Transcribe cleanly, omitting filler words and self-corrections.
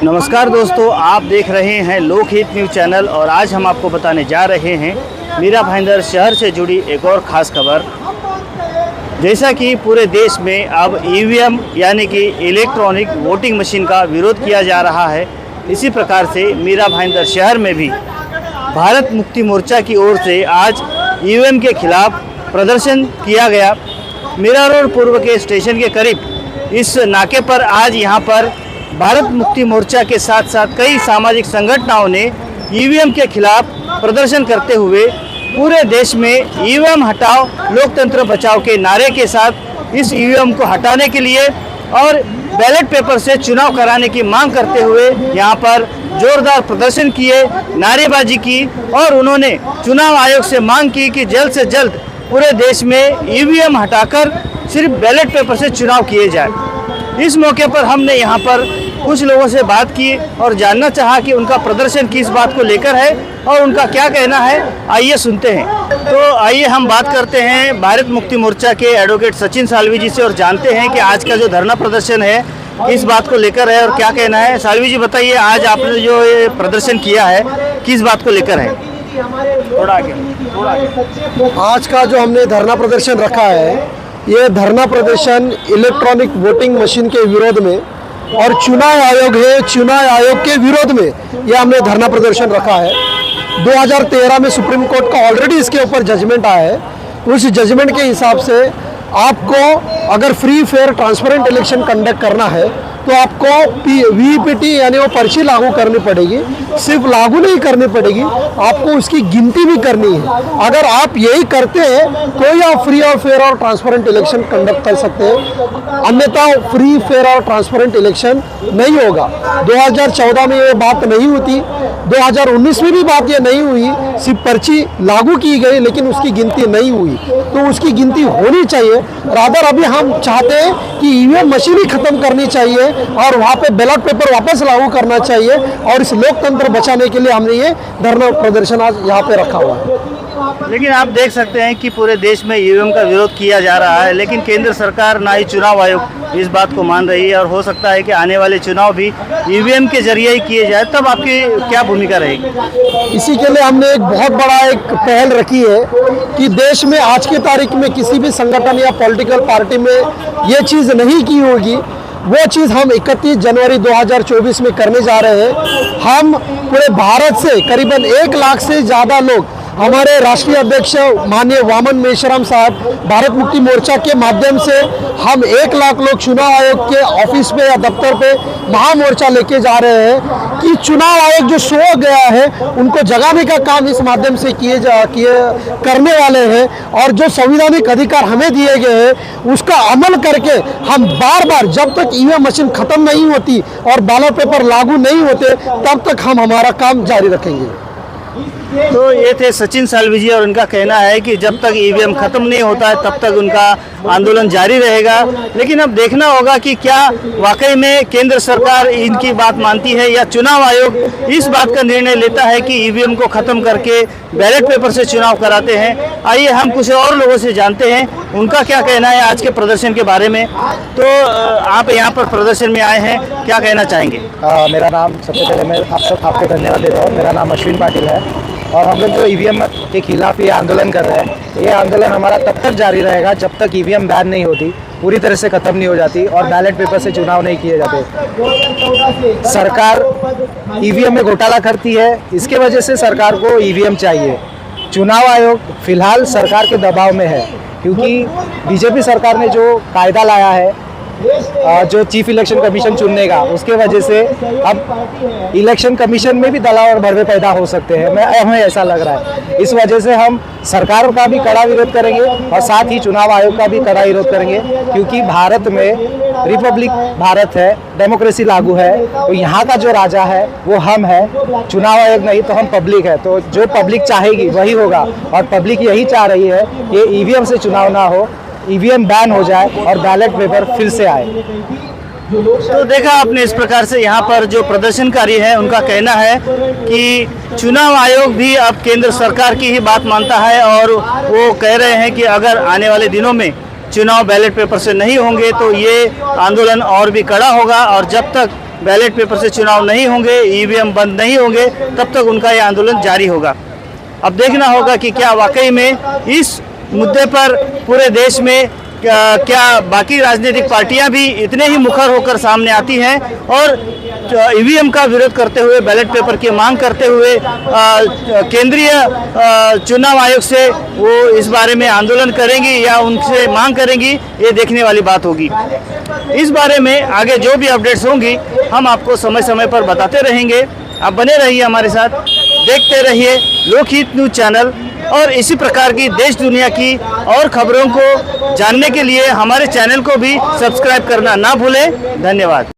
नमस्कार दोस्तों, आप देख रहे हैं लोकहित न्यूज़ चैनल और आज हम आपको बताने जा रहे हैं मीरा भाईंदर शहर से जुड़ी एक और ख़ास खबर। जैसा कि पूरे देश में अब ईवीएम यानी कि इलेक्ट्रॉनिक वोटिंग मशीन का विरोध किया जा रहा है, इसी प्रकार से मीरा भाईंदर शहर में भी भारत मुक्ति मोर्चा की ओर से आज ईवीएम के खिलाफ प्रदर्शन किया गया। मीरा रोड पूर्व के स्टेशन के करीब इस नाके पर आज यहाँ पर भारत मुक्ति मोर्चा के साथ साथ कई सामाजिक संगठनों ने ईवीएम के खिलाफ प्रदर्शन करते हुए पूरे देश में ईवीएम हटाओ लोकतंत्र बचाओ के नारे के साथ इस ईवीएम को हटाने के लिए और बैलेट पेपर से चुनाव कराने की मांग करते हुए यहाँ पर जोरदार प्रदर्शन किए, नारेबाजी की और उन्होंने चुनाव आयोग से मांग की कि जल्द से जल्द पूरे देश में ईवीएम हटाकर सिर्फ बैलेट पेपर से चुनाव किए जाए। इस मौके पर हमने यहाँ पर कुछ लोगों से बात की और जानना चाहा कि उनका प्रदर्शन किस बात को लेकर है और उनका क्या कहना है। आइए सुनते हैं। तो आइए हम बात करते हैं भारत मुक्ति मोर्चा के एडवोकेट सचिन सालवी जी से और जानते हैं कि आज का जो धरना प्रदर्शन है किस बात को लेकर है और क्या कहना है। सालवी जी बताइए, आज आपने जो ये प्रदर्शन किया है किस बात को लेकर है? थोड़ा आगे। आज का जो हमने धरना प्रदर्शन रखा है, ये धरना प्रदर्शन इलेक्ट्रॉनिक वोटिंग मशीन के विरोध में और चुनाव आयोग है, चुनाव आयोग के विरोध में ये हमने धरना प्रदर्शन रखा है। 2013 में सुप्रीम कोर्ट का ऑलरेडी इसके ऊपर जजमेंट आया है। उस जजमेंट के हिसाब से आपको अगर free fair transparent election conduct करना है तो आपको वीपीटी यानी वो पर्ची लागू करनी पड़ेगी। सिर्फ लागू नहीं करनी पड़ेगी, आपको उसकी गिनती भी करनी है। अगर आप यही करते हैं तो ही आप फ्री और फेयर और ट्रांसपेरेंट इलेक्शन कंडक्ट कर सकते हैं, अन्यथा फ्री फेयर और ट्रांसपेरेंट इलेक्शन नहीं होगा। 2014 में ये बात नहीं होती, 2019 में भी बात ये नहीं हुई, सिर्फ पर्ची लागू की गई लेकिन उसकी गिनती नहीं हुई। तो उसकी गिनती होनी चाहिए। रादर अभी हम चाहते हैं कि ईवीएम मशीन ही खत्म करनी चाहिए और वहाँ पे बैलेट पेपर वापस लागू करना चाहिए और इस लोकतंत्र बचाने के लिए हमने ये धरना प्रदर्शन आज यहाँ पे रखा हुआ है। लेकिन आप देख सकते हैं कि पूरे देश में ईवीएम का विरोध किया जा रहा है, लेकिन केंद्र सरकार ना ही चुनाव आयोग इस बात को मान रही है और हो सकता है कि आने वाले चुनाव भी ईवीएम के जरिए ही किए जाए। तब आपकी क्या भूमिका रहेगी? इसी के लिए हमने एक बहुत बड़ा एक पहल रखी है कि देश में आज की तारीख में किसी भी संगठन या पॉलिटिकल पार्टी में ये चीज़ नहीं की होगी, वो चीज़ हम 31 जनवरी 2024 में करने जा रहे हैं। हम पूरे भारत से करीबन 1 लाख से ज़्यादा लोग, हमारे राष्ट्रीय अध्यक्ष माननीय वामन मेश्राम साहब, भारत मुक्ति मोर्चा के माध्यम से हम 1 लाख लोग चुनाव आयोग के ऑफिस पे या दफ्तर पे महामोर्चा लेके जा रहे हैं कि चुनाव आयोग जो सो गया है उनको जगाने का काम इस माध्यम से करने वाले हैं और जो संवैधानिक अधिकार हमें दिए गए हैं उसका अमल करके हम बार बार जब तक ईवीएम मशीन खत्म नहीं होती और बैलेट पेपर लागू नहीं होते तब तक हम हमारा काम जारी रखेंगे। तो ये थे सचिन सालवी जी और उनका कहना है कि जब तक ईवीएम खत्म नहीं होता है तब तक उनका आंदोलन जारी रहेगा। लेकिन अब देखना होगा कि क्या वाकई में केंद्र सरकार इनकी बात मानती है या चुनाव आयोग इस बात का निर्णय लेता है कि ईवीएम को खत्म करके बैलेट पेपर से चुनाव कराते हैं। आइए हम कुछ और लोगों से जानते हैं उनका क्या कहना है आज के प्रदर्शन के बारे में। तो आप यहाँ पर प्रदर्शन में आए हैं, क्या कहना चाहेंगे? मेरा नाम, सबसे पहले मैं आपको धन्यवाद देता हूँ। मेरा नाम अश्विन पाटिल है और हम लोग जो ईवीएम के खिलाफ ये आंदोलन कर रहे हैं, ये आंदोलन हमारा तब तक जारी रहेगा जब तक ईवीएम बैन नहीं होती, पूरी तरह से ख़त्म नहीं हो जाती और बैलेट पेपर से चुनाव नहीं किए जाते। सरकार ईवीएम में घोटाला करती है, इसके वजह से सरकार को ईवीएम चाहिए। चुनाव आयोग फिलहाल सरकार के दबाव में है क्योंकि बीजेपी सरकार ने जो कायदा लाया है जो चीफ इलेक्शन कमीशन चुनने का, उसके वजह से अब इलेक्शन कमीशन में भी दलाल और भरवे पैदा हो सकते हैं। हमें ऐसा लग रहा है। इस वजह से हम सरकार का भी कड़ा विरोध करेंगे और साथ ही चुनाव आयोग का भी कड़ा विरोध करेंगे क्योंकि भारत में रिपब्लिक भारत है, डेमोक्रेसी लागू है, तो यहाँ का जो राजा है वो हम है, चुनाव आयोग नहीं तो हम पब्लिक है। तो जो पब्लिक चाहेगी वही होगा और पब्लिक यही चाह रही है कि ईवीएम से चुनाव ना हो, ईवीएम बैन हो जाए और बैलेट पेपर फिर से आए। तो देखा आपने, इस प्रकार से यहाँ पर जो प्रदर्शनकारी है उनका कहना है कि चुनाव आयोग भी अब केंद्र सरकार की ही बात मानता है और वो कह रहे हैं कि अगर आने वाले दिनों में चुनाव बैलेट पेपर से नहीं होंगे तो ये आंदोलन और भी कड़ा होगा और जब तक बैलेट पेपर से चुनाव नहीं होंगे, ईवीएम बंद नहीं होंगे, तब तक उनका ये आंदोलन जारी होगा। अब देखना होगा कि क्या वाकई में इस मुद्दे पर पूरे देश में क्या बाकी राजनीतिक पार्टियां भी इतने ही मुखर होकर सामने आती हैं और ईवीएम का विरोध करते हुए, बैलेट पेपर की मांग करते हुए केंद्रीय चुनाव आयोग से वो इस बारे में आंदोलन करेंगी या उनसे मांग करेंगी, ये देखने वाली बात होगी। इस बारे में आगे जो भी अपडेट्स होंगी हम आपको समय समय पर बताते रहेंगे। आप बने रहिए हमारे साथ, देखते रहिए लोकहित न्यूज़ चैनल और इसी प्रकार की देश दुनिया की और खबरों को जानने के लिए हमारे चैनल को भी सब्सक्राइब करना ना भूलें। धन्यवाद।